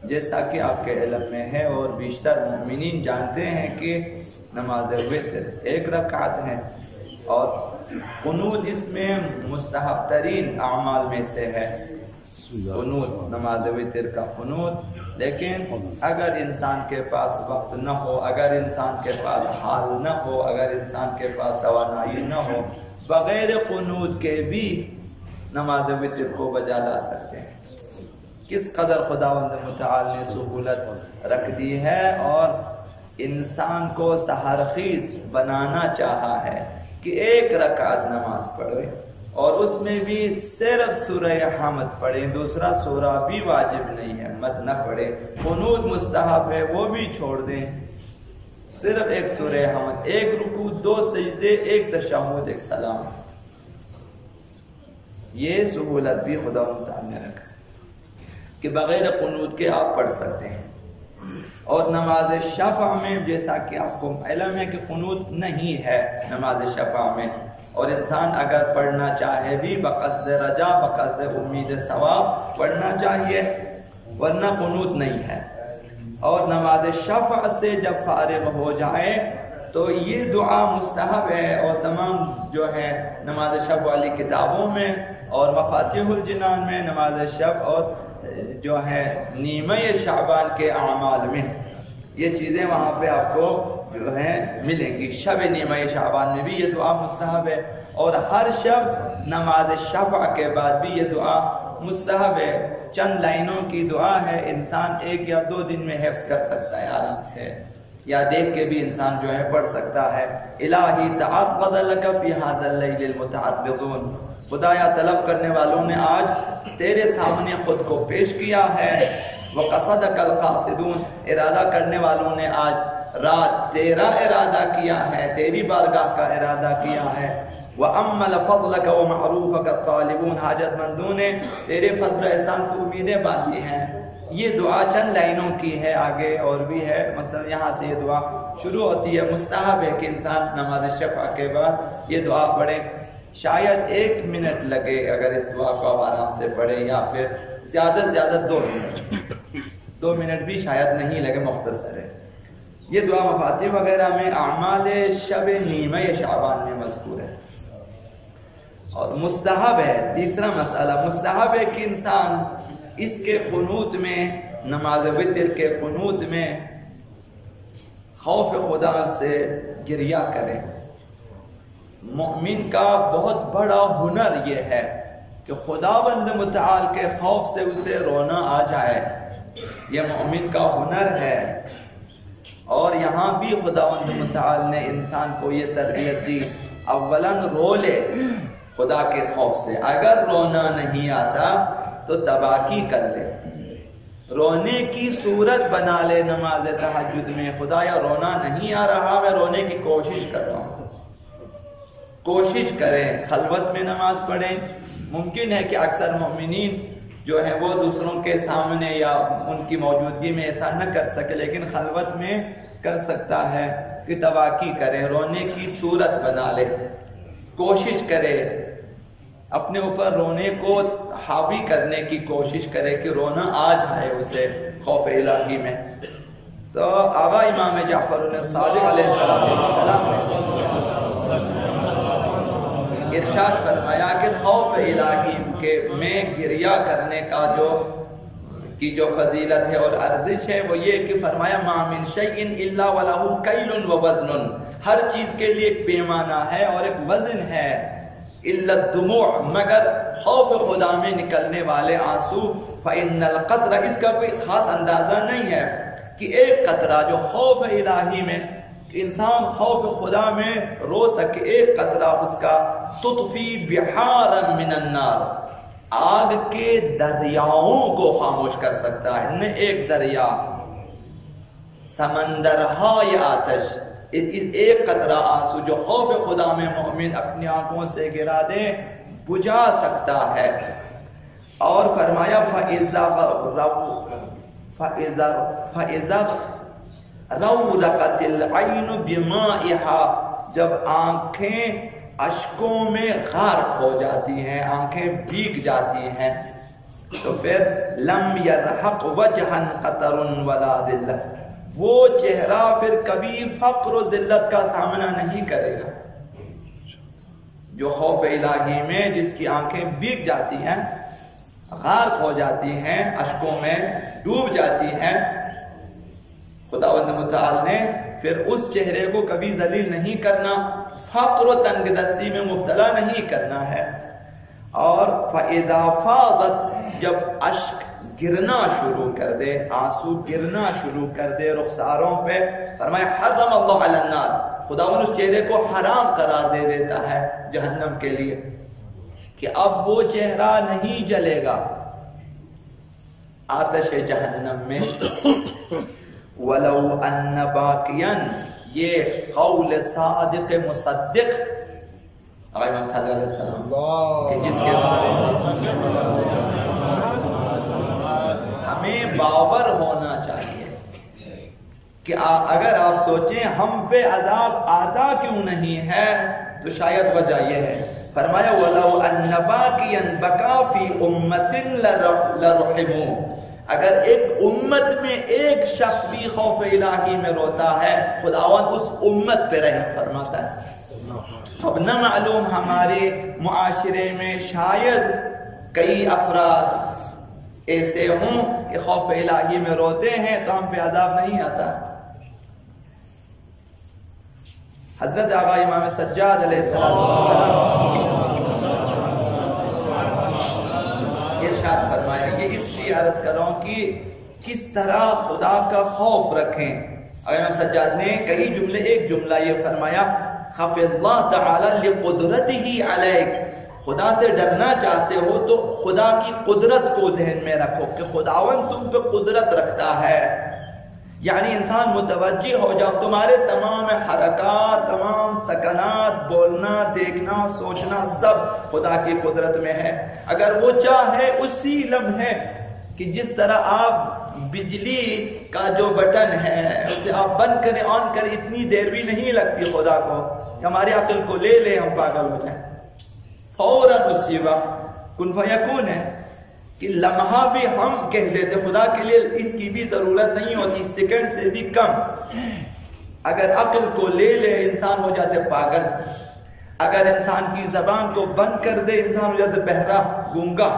جیسا کہ آپ کے علم میں ہے اور بیشتر مومنین جانتے ہیں کہ نماز وتر 1 رکعت ہے، اور قنوت اس میں مستحب ترین اعمال میں سے ہے، قنوت، نماز وتر کا قنوت۔ لیکن اگر انسان کے پاس وقت نہ ہو، اگر انسان کے پاس حال نہ ہو، اگر انسان کے پاس توانائی نہ ہو، بغیر قنوت کے بھی نماز وتر کو بجا لا سکتے ہیں۔ کس قدر خداوند متعال نے سہولت رکھ دی ہے اور انسان کو سحرخیز بنانا چاہا ہے کہ 1 رکعت نماز پڑھے، اور اس میں بھی صرف سورہ حمد پڑھیں، دوسرا سورہ بھی واجب نہیں ہے، مت نہ پڑھیں، قنوت مستحب ہے وہ بھی چھوڑ دیں، صرف 1 سورہ حمد، 1 رکوع، 2 سجدے، 1 تشہد، 1 سلام۔ یہ سہولت بھی خدا متعال نے رکھا کہ بغیر قنوت کے آپ پڑھ سکتے ہیں۔ اور نماز شفع میں جیسا کہ آپ کو علم ہے کہ قنوت نہیں ہے نماز شفع میں، اور انسان اگر پڑھنا چاہے بھی بقصد رجا، بقصد امید ثواب پڑھنا چاہیے، ورنہ قنوت نہیں ہے۔ اور نماز شفع سے جب فارغ ہو جائے تو یہ دعا مستحب ہے، اور تمام جو ہے نماز شفع والی کتابوں میں اور مفاتیح الجنان میں نماز شفع اور جو ہے نیمہ شعبان کے اعمال میں یہ چیزیں وہاں پہ آپ کو جو ہے ملیں گی۔ شب نیمہ شعبان میں بھی یہ دعا مستحب ہے، اور ہر شب نماز شفع کے بعد بھی یہ دعا مستحب ہے۔ چند لائنوں کی دعا ہے، انسان 1 یا 2 دن میں حفظ کر سکتا ہے آرام سے، یا دیکھ کے بھی انسان جو ہے پڑھ سکتا ہے۔ الہی تعرض لک فی ھذا اللیل المتعرضون، خدایا طلب کرنے والوں نے آج تیرے سامنے خود کو پیش کیا ہے۔ وقصدک القاصدون، ارادہ کرنے والوں نے آج رات تیرا ارادہ کیا ہے، تیری بارگاہ کا ارادہ کیا ہے۔ وَأَمَّلَ فَضْلَكَ وَمَعْرُوفَكَ الطَّالِبُونَ، حاجت مندوں نے تیرے فضل و احسان سے امیدیں باندھی ہیں۔ یہ دعا چند لائنوں کی ہے، آگے اور بھی ہے، مثلا یہاں سے یہ دعا شروع ہوتی ہے۔ مستحب ہے کہ انسان نماز شفع کے بعد یہ دعا پڑھے، شاید 1 منٹ لگے اگر اس دعا کو آپ آرام سے پڑھیں، یا پھر زیادہ سے زیادہ 2 منٹ، 2 منٹ بھی شاید نہیں لگے، مختصر ہے۔ یہ دعا مفاتیح وغیرہ میں اعمال شب نیمہ شعبان میں مذکور ہے، اور مستحب ہے۔ تیسرا مسئلہ مستحب ہے کہ انسان اس کے قنوت میں، نماز وتر کے قنوت میں خوف خدا سے گریہ کرے۔ مومن کا بہت بڑا ہنر یہ ہے کہ خداوند متعال کے خوف سے اسے رونا آ جائے، یہ مومن کا ہنر ہے۔ اور یہاں بھی خداوند متعال نے انسان کو یہ تربیت دی، اولاً رو لے خدا کے خوف سے، اگر رونا نہیں آتا تو تباکی کر لے، رونے کی صورت بنا لے نماز تہجد میں، خدایا رونا نہیں آ رہا، میں رونے کی کوشش کر رہا ہوں۔ کوشش کریں، خلوت میں نماز پڑھیں۔ ممکن ہے کہ اکثر مومنین جو ہیں وہ دوسروں کے سامنے یا ان کی موجودگی میں ایسا نہ کر سکے، لیکن خلوت میں کر سکتا ہے کہ تواقی کرے، رونے کی صورت بنا لے، کوشش کرے، اپنے اوپر رونے کو حاوی کرنے کی کوشش کرے کہ رونا آ جائے اسے خوف الہی میں۔ تو آقا امام جعفر الصادق علیہ السلام نے ارشاد فرمایا کہ خوف الہی کے میں گریہ کرنے کا جو فضیلت ہے اور ارزش ہے وہ یہ کہ فرمایا ما من شیء الا ولہ کیل و وزن، ہر چیز کے لیے ایک پیمانہ ہے اور ایک وزن ہے، الا الدموع، مگر خوف خدا میں نکلنے والے آنسو، فإن القطرہ، اس کا کوئی خاص اندازہ نہیں ہے کہ ایک قطرہ جو خوف الہی میں انسان خوف خدا میں رو سکے، ایک قطرہ اس کا تطفی بحارا من النار، آگ کے دریاؤں کو خاموش کر سکتا ہے۔ نہ ایک دریا، سمندرہائے آتش، ایک قطرہ آنسو جو خوف خدا میں مومن اپنی آنکھوں سے گرا دے بجھا سکتا ہے۔ اور فرمایا فَإِذَا رَوْرَقَتِ الْعَيْنُ بِمَائِهَا، جب آنکھیں اشکوں میں غارق ہو جاتی ہیں، آنکھیں بھیگ جاتی ہیں، تو پھر لم یرحق وجہن قطر ولا ذلہ، وہ چہرہ پھر کبھی فقر و ذلت کا سامنا نہیں کرے گا۔ جو خوف الہی میں جس کی آنکھیں بھیگ جاتی ہیں، غارق ہو جاتی ہیں، اشکوں میں ڈوب جاتی ہیں، خداوند متعال نے پھر اس چہرے کو کبھی ذلیل نہیں کرنا، فقر و تنگ دستی میں مبتلا نہیں کرنا ہے۔ اور فَإِذَا فَاضَتْ، جب اشک گرنا شروع کر دے، آنسو گرنا شروع کر دے رخساروں پہ، فرمایا حرم اللہ علی النار، خداوند اس چہرے کو حرام قرار دے دیتا ہے جہنم کے لیے، کہ اب وہ چہرہ نہیں جلے گا آتش جہنم میں۔ وَلَوْ أَنَّ بَاقِيًا، یہ قول صادق مصدق امام صلی اللہ علیہ وسلم کہ جس کے بارے میں ہمیں باور ہونا چاہیے کہ اگر آپ سوچیں ہم پہ عذاب آتا کیوں نہیں ہے تو شاید وجہ یہ ہے۔ فرمایا وَلَوْ أَنَّ بَاقِيًا بَكَا فِي أُمَّةٍ لَرُحِمُوا، اگر ایک امت میں ایک شخص بھی خوف الہی میں روتا ہے، خداوند اس امت پہ رحم فرماتا ہے۔ اب نہ معلوم ہمارے معاشرے میں شاید کئی افراد ایسے ہوں کہ خوف الہی میں روتے ہیں تو ہم پہ عذاب نہیں آتا۔ حضرت آقا امام سجاد علیہ السلام ارشاد فرمایا، یہ اس لیے عرض کروں کہ کس طرح خدا کا خوف رکھیں۔ امام سجاد نے کئی جملے، ایک جملہ یہ فرمایا خف اللہ تعالی لقدرتہ علیک، خدا سے ڈرنا چاہتے ہو تو خدا کی قدرت کو ذہن میں رکھو کہ خداوند تم پہ قدرت رکھتا ہے، یعنی انسان متوجہ ہو جاؤ، تمہارے تمام حرکات، تمام سکنات، بولنا، دیکھنا، سوچنا سب خدا کی قدرت میں ہے۔ اگر وہ چاہے اسی لمحے کہ جس طرح آپ بجلی کا جو بٹن ہے اسے آپ بند کریں آن کریں، اتنی دیر بھی نہیں لگتی خدا کو کہ ہماری عقل کو لے لے ہم پاگل ہو جائیں، فوراً اسی وقت کن فیکون ہے کہ لمحہ بھی ہم کہہ دیتے، خدا کے لیے اس کی بھی ضرورت نہیں ہوتی، سیکنڈ سے بھی کم۔ اگر عقل کو لے لے انسان ہو جاتے پاگل، اگر انسان کی زبان کو بند کر دے انسان ہو جاتے بہرا، گونگا،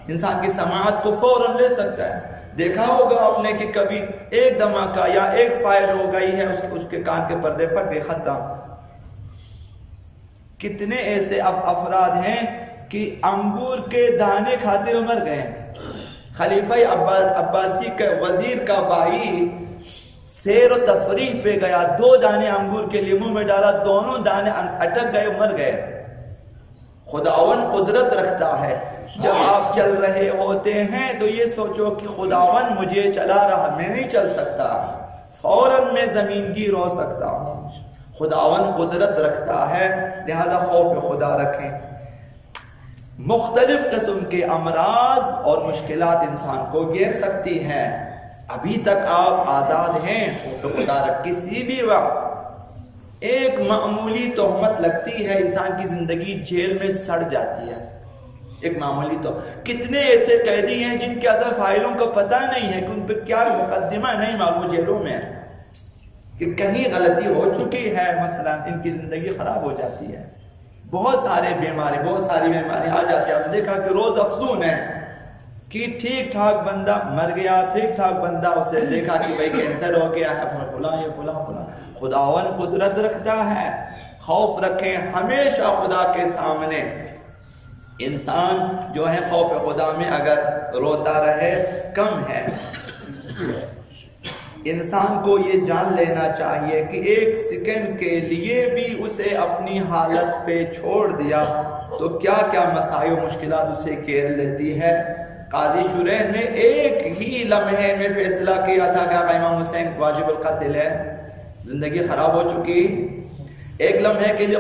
انسان کی سماعت کو فوراً لے سکتا ہے۔ دیکھا ہوگا آپ نے کہ کبھی ایک دھماکہ یا ایک فائر ہو گئی ہے، اس کے کان کے پردے پھٹ گئے، ختم۔ کتنے ایسے افراد ہیں کہ انگور کے دانے کھاتے ہوئے مر گئے۔ خلیفہ عباسی کا وزیر کا بھائی سیر و تفریح پہ گیا، 2 دانے انگور کے لیے منہ میں ڈالا، دونوں دانے اٹک گئے، مر گئے۔ خداوند قدرت رکھتا ہے، جب آپ چل رہے ہوتے ہیں تو یہ سوچو کہ خداوند مجھے چلا رہا، میں نہیں چل سکتا، فوراً میں زمین گیر ہو سکتا ہوں۔ خداوند قدرت رکھتا ہے، لہذا خوف خدا رکھیں۔ مختلف قسم کے امراض اور مشکلات انسان کو گھیر سکتی ہیں، ابھی تک آپ آزاد ہیں تو خدا رکھ، کسی بھی وقت ایک معمولی تہمت لگتی ہے انسان کی زندگی جیل میں سڑ جاتی ہے، ایک معمولی تو کتنے ایسے قیدی ہیں جن کے اصل فائلوں کا پتہ نہیں ہے کہ ان پہ کیا مقدمہ نہیں معلوم، جیلوں میں کہ کہیں غلطی ہو چکی ہے، مثلا ان کی زندگی خراب ہو جاتی ہے۔ بہت ساری بیماری آ جاتی ہے۔ ہم دیکھا کہ روز افسون ہے کہ ٹھیک ٹھاک بندہ مر گیا، ٹھیک ٹھاک بندہ اسے دیکھا کہ بھائی کینسر ہو گیا ہے، فلاں یہ فلاں۔ خداوند قدرت رکھتا ہے، خوف رکھیں ہمیشہ خدا کے سامنے۔ انسان جو ہے خوف خدا میں اگر روتا رہے کم ہے۔ انسان کو یہ جان لینا چاہیے کہ ایک سیکنڈ کے لیے بھی اسے اپنی حالت پہ چھوڑ دیا تو کیا کیا مسائل و مشکلات اسے گھیر لیتی ہے۔ قاضی شریح نے ایک ہی لمحے میں فیصلہ کیا تھا کہ آقا امام حسین واجب القتل ہے، زندگی خراب ہو چکی، ایک لمحے کے لیے